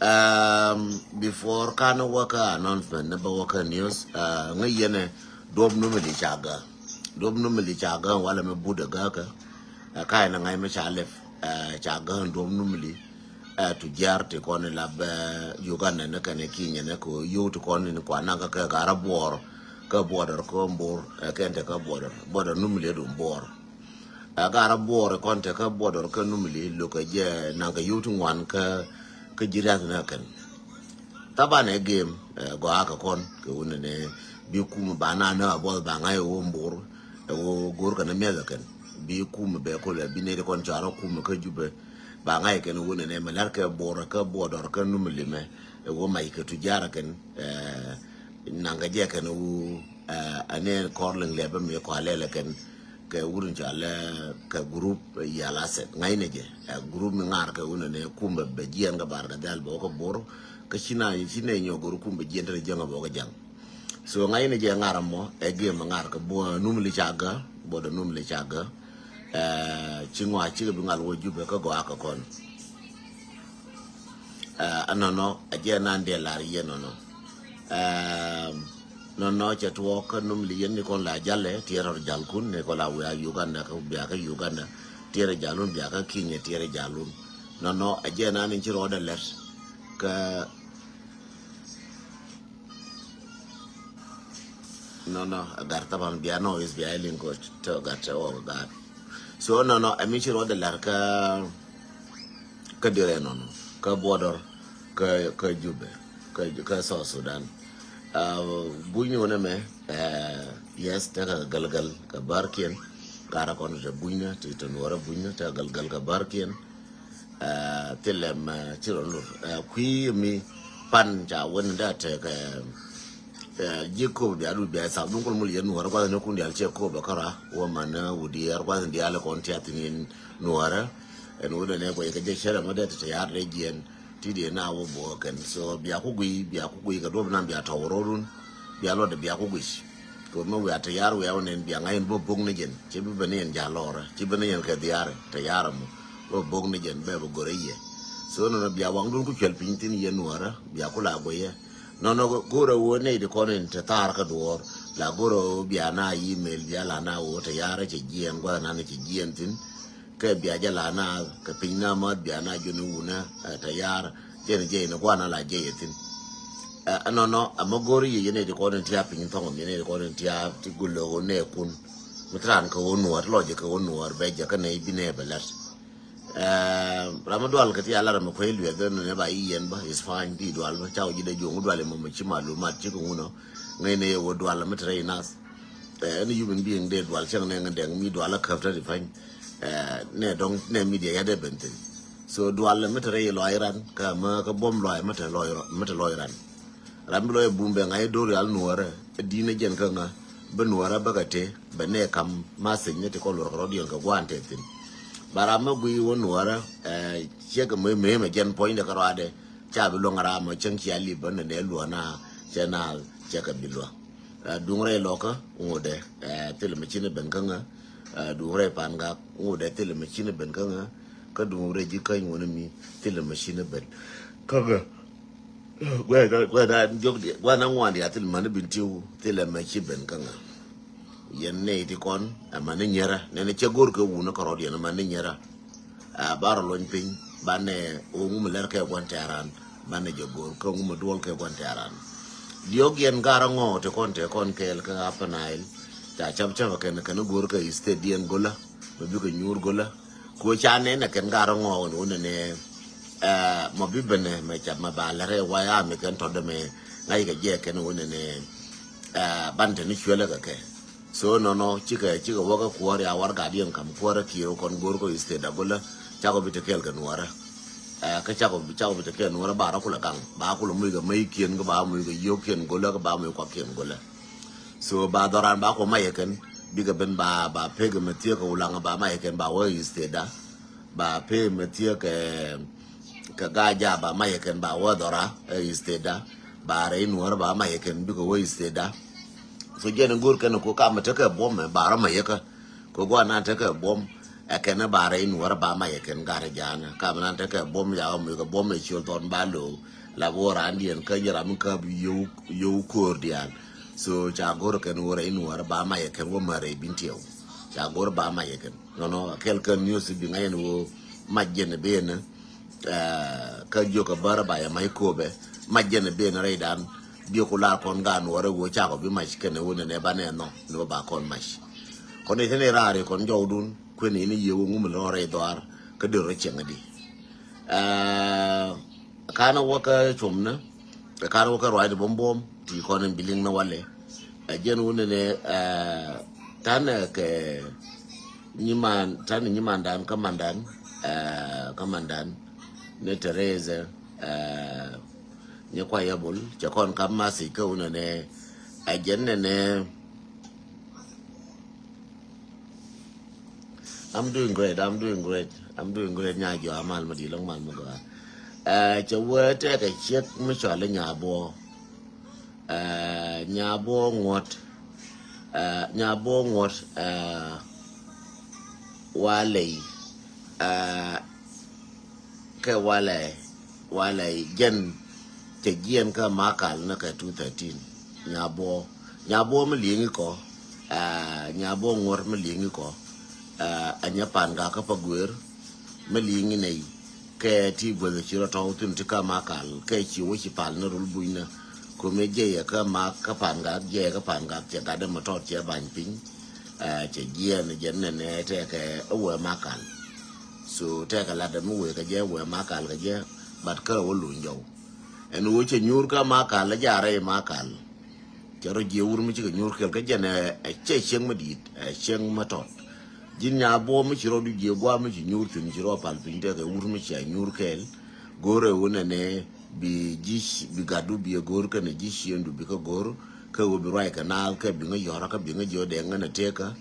Before kana waka announcement na ba waka news ngayene dob numeli chaga wala me buda gaka kai na ngai me chalef chaga dob numeli to jarte kone lab Uganda na kane kinya na ko yo to kone ni kwa na ka gara bor ka border ko mbor kente ka border numeli do bor gara bor konte ka border ka numeli lo ka je na ka yo to wan ka jirat na kan taba ne game go aka kon ke wona ne bi kuma bana na bo ba ngai wo mbor wo gor kana meza kan bi kuma be ko le bi ne kon charo kuma ka jube ba ngai kan wona ne malar ka bor ka bodor ka numli me wo mai ka tu jara kan nanga je kan wo ane korlen le ba me ko ale kan ke wurin jale ka group ya la set ngai ne je group mi ngar ka wona ne kuma be jian ga bar ga dal bo ko bor ka china nyo gor kumbe jendre janga bo ga jang so ngai ne je ngara mo e ge ma ngar ka bo numli chaga bo do numli chaga chingwa chiga bi ngal wo jube ka go aka kon anono aje nan de la ye no no cha to ka numli yen ni kon la jalle tiero jal kun ne ko la wa Uganda ka bia ka Uganda tiere jalun bia ka kinye tiere jalun no aje nan ni chiro da let ka no agar taban bia no is bia lingo to gata o gar so no I mean chiro da lar ka dire no ka border ka jube ka so Sudan buñu na me yes ta galgal ka barkien gara kon je buñna te to wara buñna ta galgal ka barkien telem chiro lur kui mi pan ja wonda ta ka jiko bi alu bi sa dun ko mul yen wara kwa ne kun dial che ko bakara wo mana wudi yar kwa dial kon tiatinin nuara en wuda ne ko je shere ma da ta yar regien tidi na wo bo kan so bi akugui ka do na bi atawrorun bi alo de bi akugui ko mo wa ta yar we onen bi ngai bo bong ne jen che bi benen ja lora che benen yen ka diare ta yar mo bo bong ne jen be bo goreye so no bi awang dun ku chel pintin yen nuara bi akula goye no goro wo ne de konen ta tar ka dor la goro bi ana email bi ala na wo ta yar che jien gwa na ne che jien tin ke bia jala na ka pinna ma bia na junu una ta yar je no kwa na la je yetin no amogori ye ne de ko den tia pin to mi ne de ko den tia ti gulo ne kun mitran ko wonu ar loje ko wonu ar be ja ka ne bi ne belas ramadwal ka ti ala ram ko ilu de ne ba yen ba is fine di dwal ba chaw ji de jongu dwal mo chi malumat chi ko uno ngai ne wo dwal mitre nas any human being de dwal chang ne ngandeng mi dwal ka ta di fine ne dong ne media ya de benten so dual metere lo iran ka ma ka bom lo mete lo iran ram lo bumbe ngai do real nuara dine jen ka nga be nuara bagate be ne kam ma senye te ko lo rodion ka gwante tin bara ma gui wo nuara che ka me jen point ka rade cha bi lo ngara ma chen chi ali ban ne lo na chena che ka bilwa dungre lo ka ngode tel me chine ben ka nga dure panga ngode tele machine ben kanga ka dure ji kai ngone mi tele machine ben kaga gwada jogdi gwana ngwandi atil man bintiu tele machine ben kanga yenne ti kon amane nyera nene chegor ko wuna ko rodi na mane nyera baro loñ pin bane o ngum ler ke gon taran bane jogor ko ngum dol ke gon taran diogien garango te kon kel ka apanail ta cham ken gor ka stadium gola mo bi ko nyur gola ko chane na ken garo ngo wona ne mo bi bene me cham ma balare wa ya me ken to de me ngai ga je ken wona ne bante ni chwele ka ke so no chika wa ka ko ya war ga dien kam ko ra kiro kon gor ko stadium gola cha ko bi te kel kan wara ka cha ko bi te kel wara ba ra kula kan ba kula mu ga mai kien ga ba mu ga yo kien gola ga ba mu ko kien gola so ba doran ba ko mayeken biga ben ba pege metie ko ulanga ba mayeken ba wo isteda ba pe metie ka gaja ba mayeken ba wo dora isteda ba re nuor ba mayeken biga wo isteda so jene ngur ken ko ka mate ka bom ba ra mayeka ko go na te ka bom ken bare in war ba ma ken gar jana ka man ta ka bom ya mu ka bom e chul ton ba lo la wora andien ka jara mun ka yo kordial so cha gor ken wora in war ba ma ken wo mare bintiyo cha gor ba ma ken no quelqu'un news bi ngayen wo majjene ben ka joka bara ba ya mai kobe majjene ben reidan bi ko la kon gan wora wo cha ko bi mach ken wona ne ba ne no ba kon mach kon ne tene rare kon jowdun ko ni ni yewo ngum lo re doar ka de ro chengadi kana waka chumna kana waka ride bom ti kon biling na wale jen wona ne tana ke nyiman dan kamandan ne Teresa ne kwa yabul je kon kam masi ka wona ne ajenne ne I'm doing great nya jo amal madi long mal mo ga che wete ka chek mi chole nyabo ngot wale ke wale gen te gien ka makal na ka 213 nyabo me lingi ko nyabo ngot me lingi ko anya pan ga ka pagwer me lingi nei ke ti bo de chiro to tun ti ka makal ke chi wo chi pal na rul buina ko me je ya ka ma ka pan ga je ka pan ga che ga de mo to che ban pin che gien je ne te ke wo makal so te ka la de mu we ka je wo makal ka je bat ka wo lu njo en wo che nyur ka makal la jare makal chero je ur mi chi nyur kel ka je ne che cheng ma dit cheng ma to jin nya bo mi chiro du je gwa mi chi nyur tin chiro pal pin te ka ur mi chi nyur kel gore wona ne bi gadu bi gor ka ne jishendu bi ka gor ka wo bi rai ka na ka bi nga yora ka bi nga jo de nga na te ka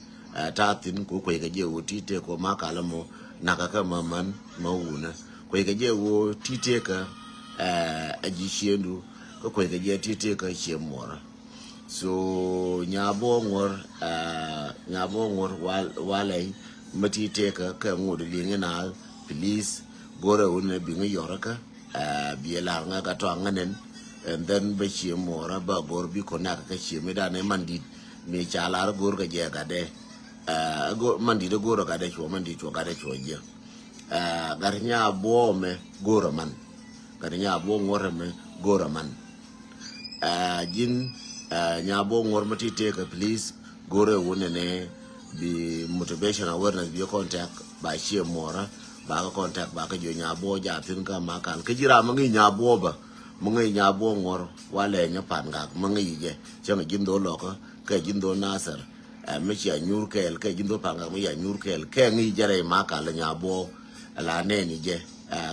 ta tin ko ko ga je wo ti te ko ma kala mo na ka man ma wuna ko ga je wo ti te ka a jishendu ko ga je ti te ka che mora so nyabo ngor walai mati te ka ngodo li na please gore wona bi nga yora ka bi la nga ka to nganen and then be chi mora ba gor bi ko na ka chi me da ne mandi me cha la gor ga je ga de go mandi de gor ga de cho mandi cho ga de cho je gar nya bo me gor man gar nya bo ngor me gor man jin nya bo ngor mati te ka please gore wona ne bi motivation awareness bi contact ba chi mora ba ka contact ba ka jo nya bo ja tin ka ma kan ke jira ma ngi nya bo ba mo ngi nya bo ngor wale nya pan ga ma ngi je che jin do lo ka jin do nasar me chi anyur kel ke jin do pan ga mo ya nyur kel ke ngi jare ma ka la nya bo la ne ni je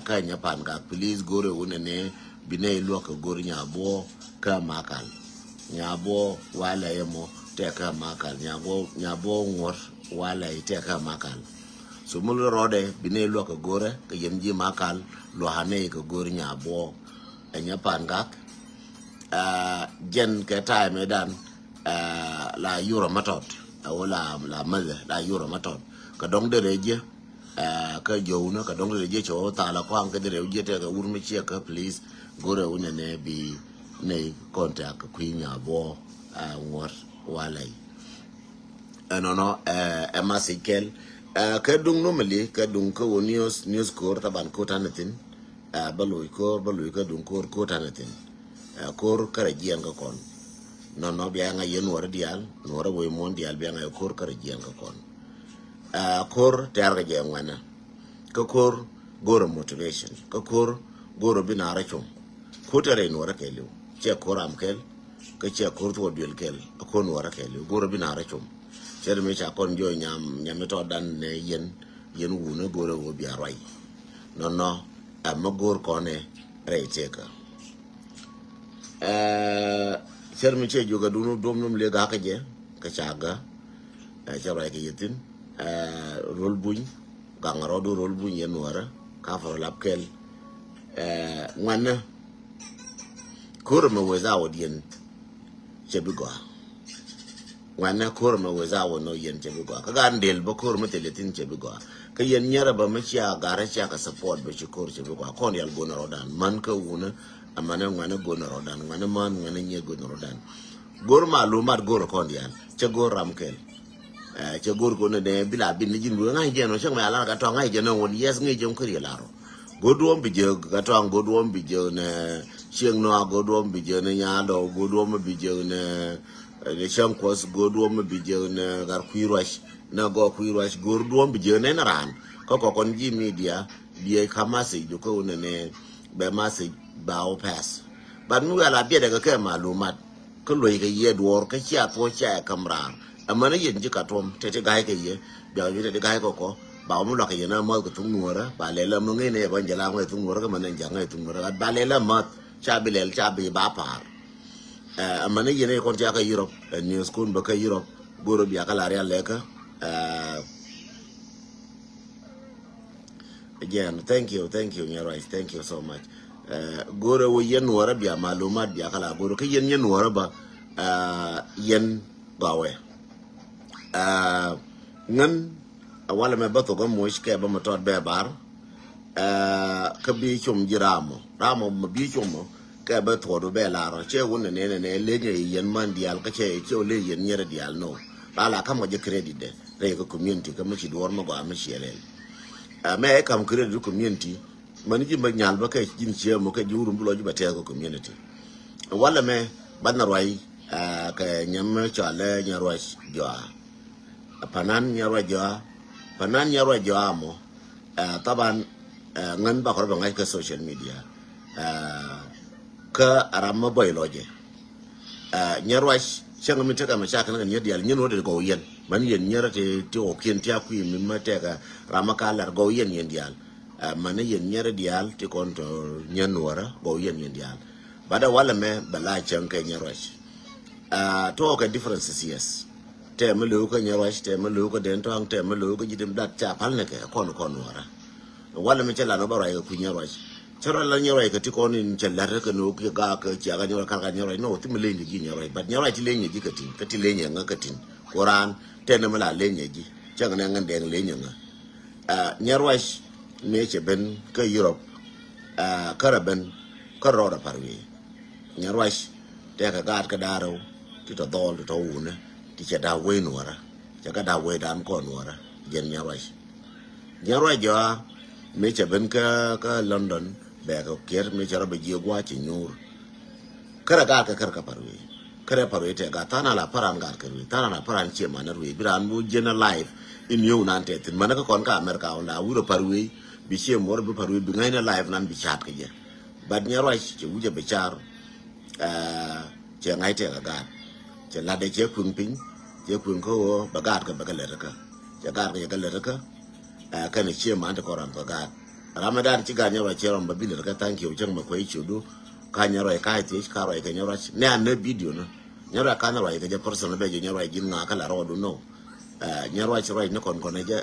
ka nya pan ga please gore wona ne bi ne lo ka gore nya bo ka ma kan nya bo wale mo te ka ma kan nya bo ngor wale te ka ma kan so mul rode bine lo ka gore ka yemji makal lo hane ka gore nya bo enya pangak jen ka ta medan la yuro matot wala la maze la yuro matot ka dong de reje ka jowna ka dong de reje cho ta la kwang ka de reje te ka urmi che ka please gore una ne bi ne contact ku nya bo ngor walai no emasikel ka dung normally ka dung ko news kor taban ko tanatin baloy ka dung kor ko tanatin kor kara jian ka kon no biya nga yen wara dial wara boy mon dial biya nga kor kara jian ka kon kor tar ga jeng wana ka kor goro motivation ka kor goro binara chum ko tare no wara kelu che kor am kel ka che kor to duel kel ko no wara kelu goro binara chum chere me cha kon jo nyam to dan ne yen wuna gore wo bi arai no am gor kone reiteka chere me che joga dunu domnum le ga ka je ka chaga chere ke yitin rol buñ gangaro do rol buñ yen wara ka fa lap kel ngwana kur me weza wodien chebigo wana kor ma weza wono yen chebigo ka gandel ba kor ma teletin chebigo ka yen nyara ba ma cha gara cha ka support ba chukor che ko kon yal go na rodan man ka una amana ngwana go na rodan ngwana man ngwana nye go na rodan gor malumat gor kon yan che gor ramkel che gor ko ne de bila bin ni jin bu ngai je no chang ma la ka to ngai je no won yes ngai je ko ri la ro godwom bi je ka to godwom bi je ne chieng no godwom bi je ne nya do godwom bi je ne chang kos godwom bi je ne gar kuirash na go kuirash godwom bi je ne ran ko kon ji media bi ka message ko ne be message ba o pass ban mu ala bi de ka malumat ko loy ka ye dwor ka cha to cha kamran amana yen ji ka tom te gai ka ye ba ni te gai ko ba mu la ka ye na ma ko tung nuora ba le la mo ngai ne ba jala ngai tung nuora ka man ja ngai tung nuora ba le la mat cha bi le cha bi ba par amana ye ne kon ja ka Europe new school ba ka Europe goro bi aka la le ka again thank you right thank you so much goro wo yen nuora bi malumat bi aka la goro ka yen nuora ba yen bawe ngan wala me bato ga moish ke ba motor be bar ka bi chum jiramo ramo ma bi chum ke ba to do be la ro che won ne le nye yen man dial ka che le yen nyere dial no ala kam ga credit de re ko community ka mi do ma go am shele me kam credit community man ji ba nyal ba ka jin che mo ka juru mbulo ji ba te ko community wala me ban roi ka nyam chale nyarwa jwa panan nyarwa jwa mo taban ngan ba ko ba ngai ka social media ka arama boy loje nyarwa shanga mi taka ma shaka na nyadi al nyeno de go yen man yen nyara te o kien ti akui mi mateka rama kala go yen dial man yen nyara dial te konto nyenwara go yen dial bada wala me bala chanka nyarwa to ka differences yes te me lu ko nyawash te me lu ko den to ang te me lu ko jidim dat cha pal ne ke kon wara wala me chala no bara ko nyawash chara la nyawash ka ti kon in chala ka no ki ga ka cha ga nyawash ka nyawash no ti me le ni nyawash but nyawash ti le ni ka ti le ni nga ka tin quran te ne me la le ni ji cha ga ngan de le ni nga nyawash me che ben ka Europe karaben ka ro da parwi nyawash te ka ga ka daro ti to dol to une ti cha da we nuora cha ka da we dan ko nuora jen nyawash jo me cha ben ka London be ko ker me cha be ji gwa chi nyur kara ga ka parwe kare parwe te ga tana la paran ga ka tana la paran che ma na ruwe biran bu jena live in you nan te tin mana ka kon ka America on la wuro parwe bi che mor bi parwe bi ngai na live nan bi chat ka je bad nyawash che wuje be char che ngai te ga che la de che kun pin che kun ko bagat ka bagale ka che ga ka le ka ka ne che man ta ko ran bagat ramadan ci ga nyawa che ron babil ka thank you jeng ma ko chudu ka nyaro ka ti ka ro ka nyaro ne an video no nyaro ka na ro ka je person be je nyaro jin na ka la ro do no nyaro che ro ne kon ne je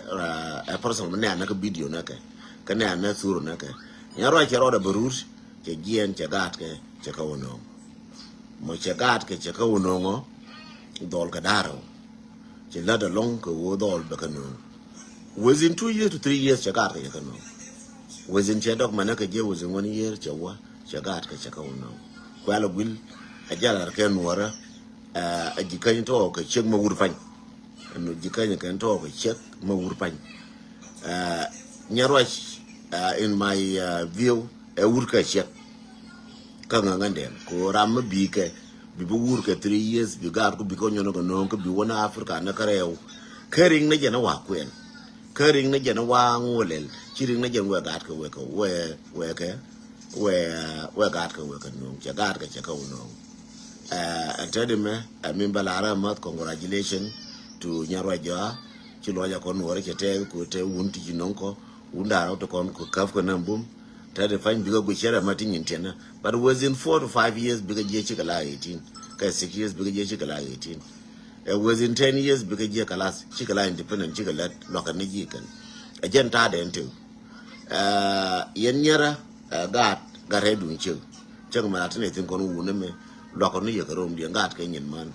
person ne an ka video na ka ne an suru na ka nyaro che ro da burur che gien che gat ke che ka wono mo che gat ke che ka wono ngo dol ka daro che la da long ko wo dol ba ka no within 2 years to 3 years che gat ke ka no within che dog mana ka je within 1 year che wa che gat ke che ka wono kwa la gwil a jala ke nuora a jikan to ka chek ma wur fan no jikan kan to ka chek ma wur fan nyarwa in my view wur ka chek ka ngande ko ram bi ke bi wur ke 3 years bi gar ko bi ko nyono ko non ko bi wona Africa na karew kering na jena wa kwen kering na jena wa ngolel chiring na jen we gat ko we gat ko we ka no che gat ka che ka no antede me amin balara mat congratulations to nyarwa ja ci lo ja kon wore ke te ko te wunti ci nonko unda ro to kon ko kaf ko nambum tade fañ biga go chere mati nyintena but within 4 to 5 years biga je ci kala 18 ka 6 years biga je ci kala 18 within 10 years biga je kala ci kala independent ci kala lokan ni ji kan ajen ta de ente yen nyara gat gare dun ci ceng ma tane tin kon wune me lokon ni yekarom di gat ka nyin man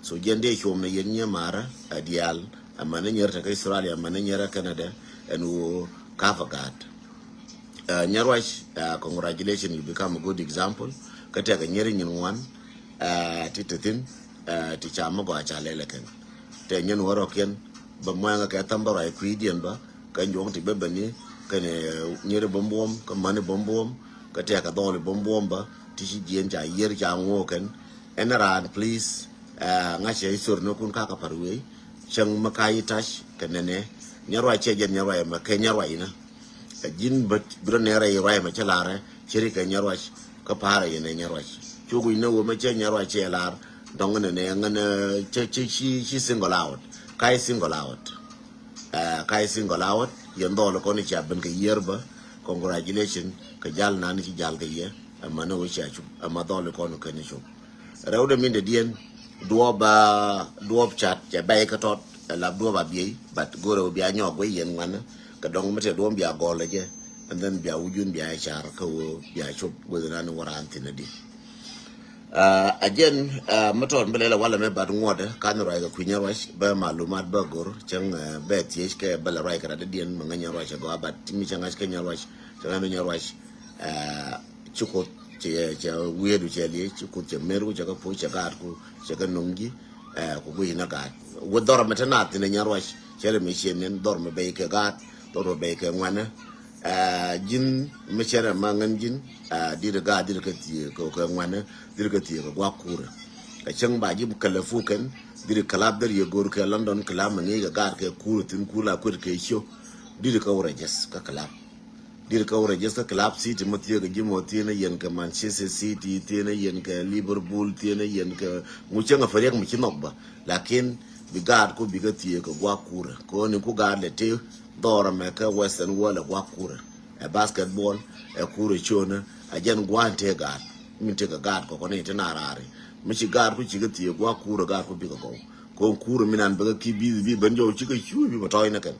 so jende chom na yen nyamara adial amana nyarta ka Australia amana nyara Canada and who cover God. Nyarwash, congratulations, you become a good example. Kataka nyeri nyin one, titatin, tichama go achalelekan. Te nyen waroken, but mwanga katambara equidian ba, kan yong ti bebani, kan nyeri bombom, kan money bombom, kataka dolly bombomba, tishi jienja yer jang woken, and around please, ngache isur no kun kaka parwe, chang makai tash, kanene, nyarwa chejen nyarwa ma kenyarwa ina. Jin but bronera rai ma chalare chiri ka nyarwach ka para yene nyarwach chugu ina wo ma che nyarwach chelar dongane ne ngana she single out kai single out yendo lo koni cha ben ka yerba congratulations ka jal nan ci jal ka ye amana wo cha chu amado lo kono ka ni chu rewde min de dien duob chat ja bay ka tot la duoba bi but goro bi anyog we yen ngana kadong mate dom bia gole je and then bia wujun bia char ko bia chop wona no waranti na di again maton belela wala me bad ngode kan ro ga kunya wash ba malumat ba gor chang be tiech ke bela rai kra de dien manganya wash go bat mi changa ke nya wash changa nya wash chukot che wedu che li chukot che meru che ka po che gar ku che ka nongi ko bu ina ga wodor matana tin nya wash chere mi chen dor me be ke ga toro be ke ngwana jin mechere mangan jin di de ga di de ti ko ko ngwana di de ti ko wakura ka chang ba ji kala fukan di de kala der ye gor ke London kala mangi ga ke kuru tin kula kur ke sho di de ka wora jes ka kala di de ka wora jes ka club city moti ga jimo ti na yen ka Manchester City ti na yen ka Liverpool ti na yen ka mu changa fariyak mu kinokba lakin bigad ko bigati ko wakura ko ni ku gad le te dora me ka western world wakura a basketball a kure chona a jan gwante gad min te gad ko ne te narare mi ci gad ku ci gati wakura gad ko bigo ko kure minan ba ki bi banjo ci ka chu bi toy na kan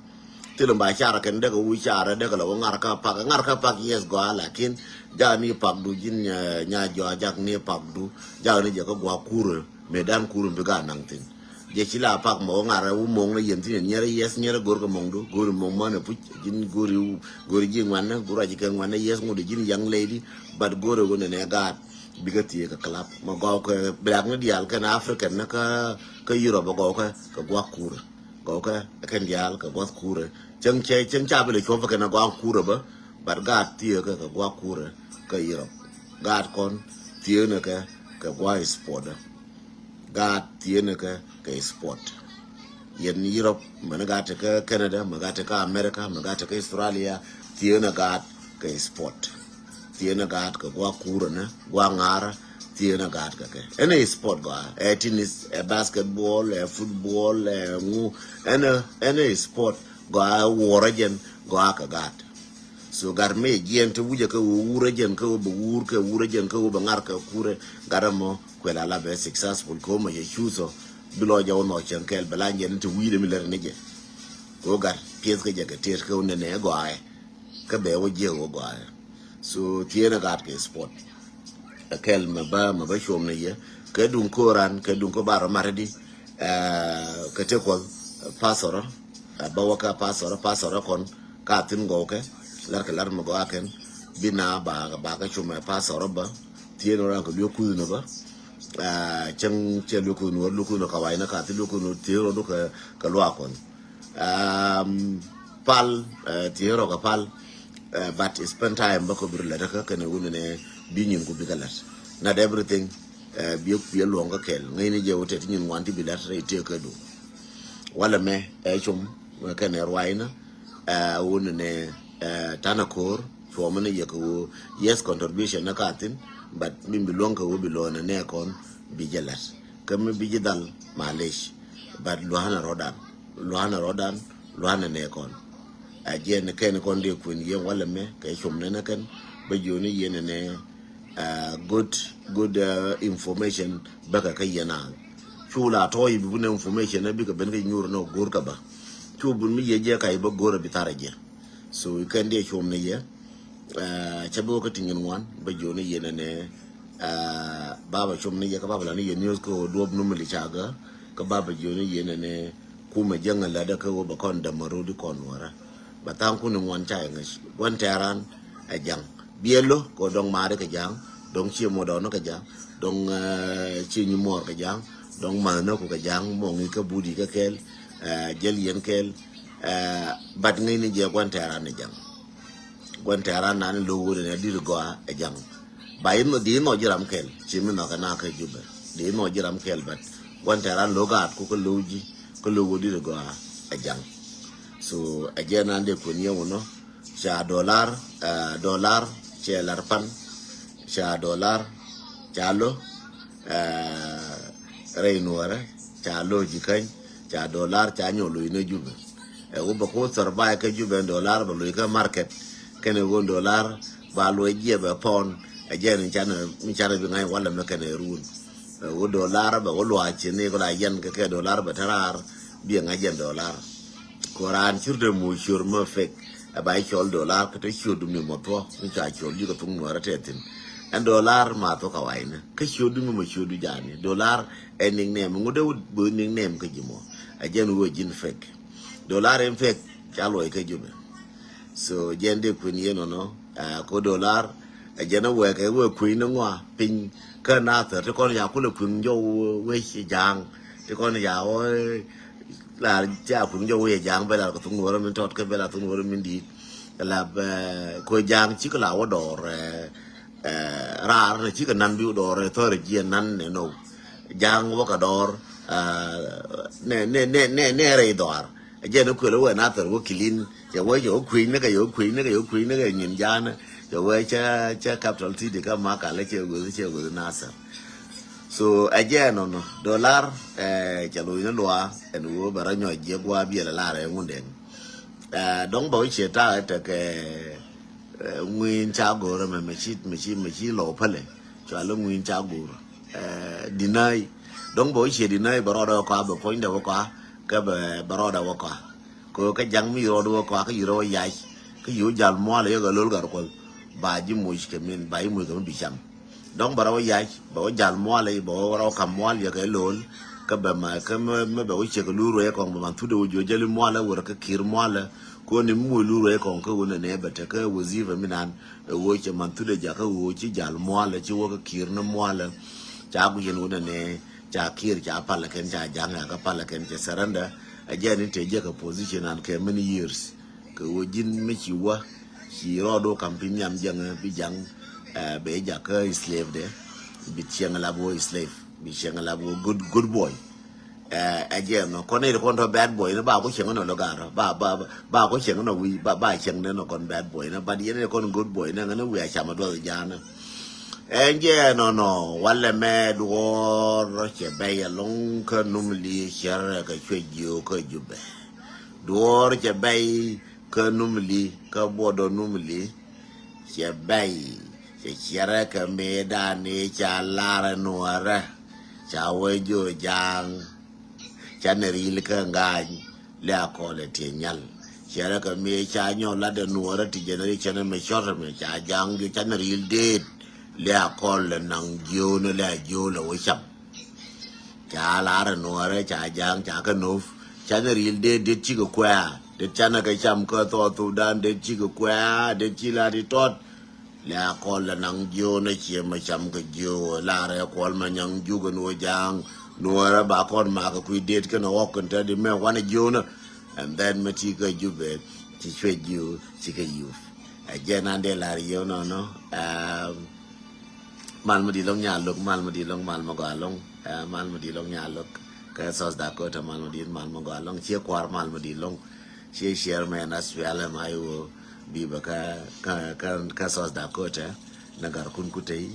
te lo ba chara kan daga wu chara daga lo ngar ka pak yes go lakin ja ni pak du jin nya jo jak ni pak du ja ni je ko wakura medan kure bi ga nang tin je chila pak mo ngara u mong na yen tin nyere yes nyere gor ko mong do gor mong ma na pu jin gori jin wana gora ji kan wana yes ngode jin young lady but goro go ne ga bigati ka club mo go ko black ne dial kan african na ka Europe go ka gwa kura go ka kan dial ka gwa kura chang cha bele ko fa na gwa kura ba but ga tie ka gwa kura ka Europe ga kon tie ne ka gwa sport God tiene ka sport yen Europe managata ka Canada magata ka America magata ka Australia tiene God ka sport tiene God ka gwa kurana gwa ngara tiene God ka any sport go tennis basketball football any sport go warajen go ka God so garme gien to wuja ka wurajen ka wur ka wurajen ka ngar ka kure garamo quella la be successful come ye chuso bilo ja ono chen kel belanje nti wile mi ler neje ko gar pies ka jaga ter ka ne go ay ka be wo je go ay so tiene gat ke sport kel ma ba shom ne ye ka dun koran ka dun ko baro mardi ka te ko pasoro ba waka pasoro kon ka tin go ke lar ma go aken bina ba ka chuma pasoro ba tiene ran ko yo ku no ba chang che lu ku no kawai na ka ti lu ku no tiro do ka lo akon pal tiro ka pal but spend time ba ko bir la ka ne woni ne bi nyin ko bi galat not everything bi lo nga kel ngai ni je wote nyin wanti bi lat re te ka do wala me chum ka ne rwaina woni ne tanakor fo mo ne ye ko yes contribution na ka tin but min bi lonka wo bi lona ne kon bi jelat kam bi jidal malish but lohana rodan ne kon aje ne ken kon de kun ye wala me kay chum ne kan ba joni yene ne good information baka kayena chula toy bi ne information na bi ka ben ga nyur no gor ka ba chubun mi ye je kay ba gor bi taraje so kan de chum ne ye chabo ka tingin wan ba joni yene ne baba chum ne ka baba ne news ko dob no mili chaga ka baba joni yene ne kuma jangala da ka ba kon da marudi kon wara batang ku ni mon chai ngi wan teran a jang bielo ko dong mare ka jang dong chi mo do no ka jang dong chi ni mo ka jang dong ma no ko ka jang mo ngi ka budi ka kel jel yen kel bat ngi ni je wan teran a jang wan teran nan lo wo ne dir go a jang bayin no di no jiram kel chi mi no ka na ka jube di no jiram kel bat wan teran lo gat ku ko loji ko lo wo dir go a jang so again ande kunye wono cha dollar dollar che larpan cha dollar chalo reinuara chalo jikan cha dollar cha nyolo ine jube wo ba ko sarba ka jube dollar ba lo ka market kene won dollar ba lo je ba pon again chana mi chana bi ngai wala me kene run wo dollar ba wo lo a chene ko la yen ka dollar ba tarar bi ngai yen dollar Koran churde mu shur ma fek abai chol dollar ka te shudu mi moto ni cha chol ju ka tung no ratetin en dollar ma to ka waina ka shudu mi mo shudu jani dollar ening nem ngude bu ning nem ka jimo a jen wo jin fek dollar en fek cha loy ka jube so jende kun yeno no ko dollar a jen wo ka wo kuin no ngwa pin ka na ta te kon ya ku le kun jo we chi jang te kon ya o là cha cũng vô về giang bây giờ có tung ngựa mình chót cái bây giờ tung ngựa mình đi là coi giang chỉ có là ở đỏ ra rồi chỉ có năn biểu đỏ rồi thôi rồi chia năn này nô giang có cả đỏ nè rồi đỏ giờ nó cười là nát rồi có kilin giờ với chỗ queen nó cái chỗ queen nó cái chỗ queen nó cái nhìn ra nó giờ với cha capital city thì cái má cả lấy chơi người nasa so again no dollar chalo ina loa enu bara nyo je gwa bi la re ngunden dong bo che ta ta ke ngwin cha go re me chi lo phale chalo ngwin cha go dinai dong bo che dinai baro da kwa bo point da kwa ka baro da kwa ko ka jang mi ro do kwa ka yiro ya ka yu jal mo le ga lol gar ko ba ji mu ke min ba mu ko bi cham dong bara ya ba jal mo le bo ro kam mo le ga lol ka ba ma ka me ba che ko lu ro ko ma tu do jo jali mo le wor ka kir mo le ko ni mu lu ro ko ko ne ne ba ta ka wazifa minan wo che man tu de ja ka wo chi jal mo le chi wo ka kir na mo le cha bu yen wona ne cha kir cha pa la ken cha jang ka pa la ken che saranda a je ni te je ka position an ke many years ko wo jin me chi wa chi ro do campaign yam jang bi jang be jaka slave de bi chiang la boy slave bi chiang la boy good boy again no kon ko to bad boy no ba ko chiang no lo gar ba ko chiang no wi ba chiang no kon bad boy na ba di ne kon good boy na no wi a chama do ja na again no wala me do ro che be ya long ka num li chara ka chwe jo ka jube do che be ka num li ka bodo num li che be Chara ka me da ne cha lara nuara cha we jo jang cha ne ril ka ngan le ko le ti nyal chara ka me cha nyo la de nuara ti genere cha ne me shor me cha jang jo cha ne ril de le ko le nang jo ne le jo le we cham cha lara nuara cha jang cha ka no cha ne ril de chi ko kwa de cha na ka cham ko to tu dan de chi ko kwa de chi la di tot la call la nang jo na chi ma cham ka jo la re call ma nyang ju gan wo jang no ra ba kon ma ka ku det ka no ko ta di me wan jo na and then ma chi ka ju be chi chwe ju chi ka yu a je na de la ri no mal ma di long nya lok mal ma di long mal ma ga long mal ma di long nya lok ka sos da ko ta mal ma di mal ma ga long chi kwar mal ma di long chi share me na swele ma yo bi ba ka sos da ko ta na gar kun kutai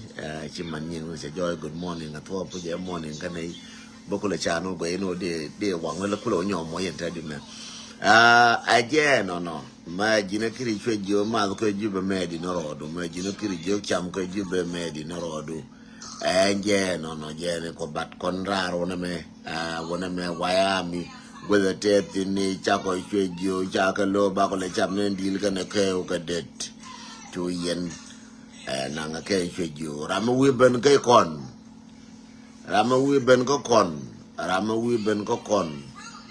chi man yin se joy good morning at to pu je morning ka nei bo ko le cha no be no de wang le ku lo nyo mo yen ta di me again no ma jina kiri chwe jo ma ko ju be me di no rodo ma jina kiri jo cham ko ju be me di no rodo again no je ne ko bat kon raro na me wona me wayami whether death in ni cha ko chwe jo cha ka lo ba ko le cham ne dil ka ne ke o ka det to yen na nga ke chwe jo ram wi ben ke kon ram wi ben ko kon ram wi ben ko kon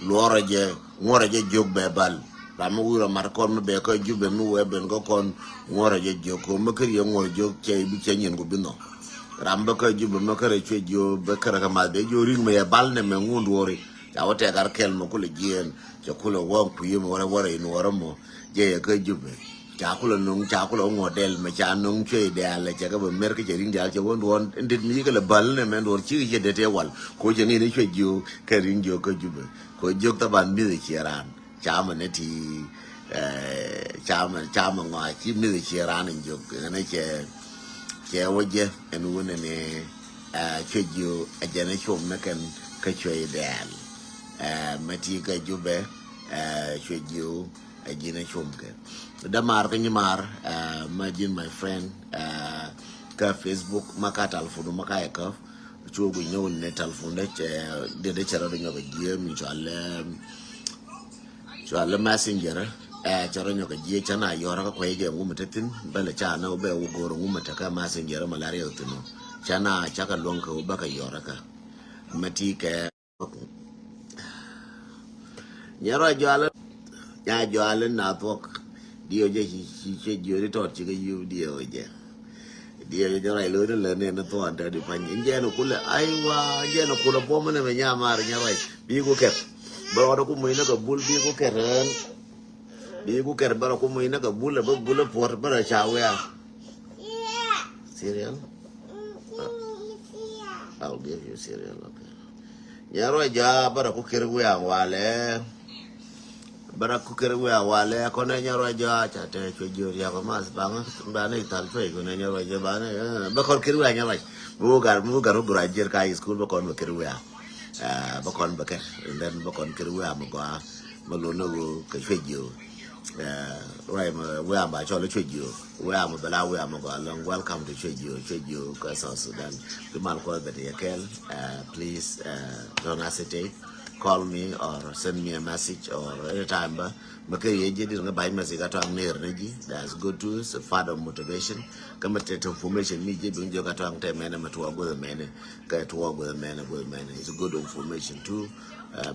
loro je ngore je jog be bal Ramu wura markon me be ko jube nu weben go kon ngora je joko makari ngora jok che bi chenyen go bino ramba ko jube makare che jo be kara kama de jo ring me balne me ngundu wori ya wote gar kel mo kule jien je kule won ku yimo wora inu wora mo je ko jube chakula nung chakula ngodel me cha nung che de ala che ka be mer ke ring de al che won ndit mi ke le balne me ndor chi je de te wal ko je ni che jo ka ring jo ko jube ko jok ta ban mi de chiran chama ne ti chama ngwa chi mi de chiran jok ne che woje en wona ne che jo a jana chom me kan ka che de al mati ka jube che jo a jina chom ke da mar ka nyimar imagine my friend ka Facebook maka telephone maka ka chugo nyaw ne telephone de chara do nyoga giem chale messenger chara nyoga gie chana yora ka kwege ngumatatin bale chana ube ugoro ngumataka messenger malaria utino chana chaka lonka ubaka yora ka mati ka nyara jala ya jala na tok dio je chi jori tot chi yu dio je jora lo le ne na to anda di pan je no kula aiwa je no kula bomo ne me nyamar nyara bi ko ket baro ko moina ka bul bi ko keren bi ko ker baro ko moina ka bul ba bul por bara chawe cereal I'll give you cereal okay nyaro ja bara ko ker we wale bara ko ker we wale ko ne nyaro ja cha te cho jori ya ko mas bang ba ne tal fe ko ne nyaro ja ba ne ba ko ker we nyaro mu gar bura jer ka school ba ko ker we bakon baker and then bakon kiri we am go malona go ka fejo right we am ba chole fejo we am bala we am go long welcome to fejo ka South Sudan the man ko be yakel please don't hesitate call me or send me a message or anytime ba makay yeje dir nga bay message ato am neer na ji that's good to us father motivation kama te information mi je bi njoga to am te mena matuwa go mena ka to go mena it's good information too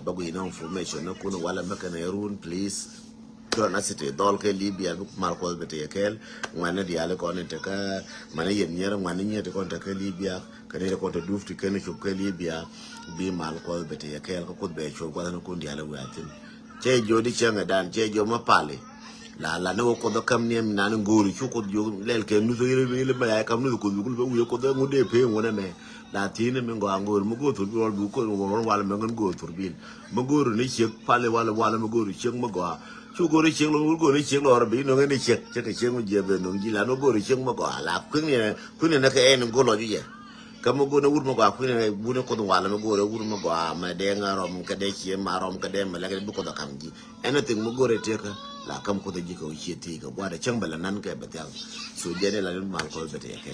bago ina information na kuno wala makana yarun please don't hesitate dol ke Libya mal ko bete yakel ngwana diale ko ne te ka mane yen nyere ngwana nyete ko te ka Libya kane ko to dufti kene ko ke Libya bi mal ko bete yakel ko be cho ko na ko diale watin che jodi chenga dan che jo mapale la no ko do kam nem nan ngori chu ko jo lel ke nu so yele ba kam nu ko du ko do ngode pe ngona me la tine me ngo ngor mo go to du ko wala me ngo to bin mo goro ni che pale wala mo goro che mo go chu go ri cheng lo go ri cheng lo bi no ngi che ke cheng mo je be no ji la no go ri cheng mo go la kun ne na ke en go lo ju je kamu go na wur mo go kun ne bu ne ko do wala mo go re wur mo go ma de nga rom ka de chi ma rom ka de ma la ke bu ko do kam ji anything mo go re te ka la kam ko do ji ko chi ti ka wa de cheng bela nan ke be ta so je ne la mal ko be te ke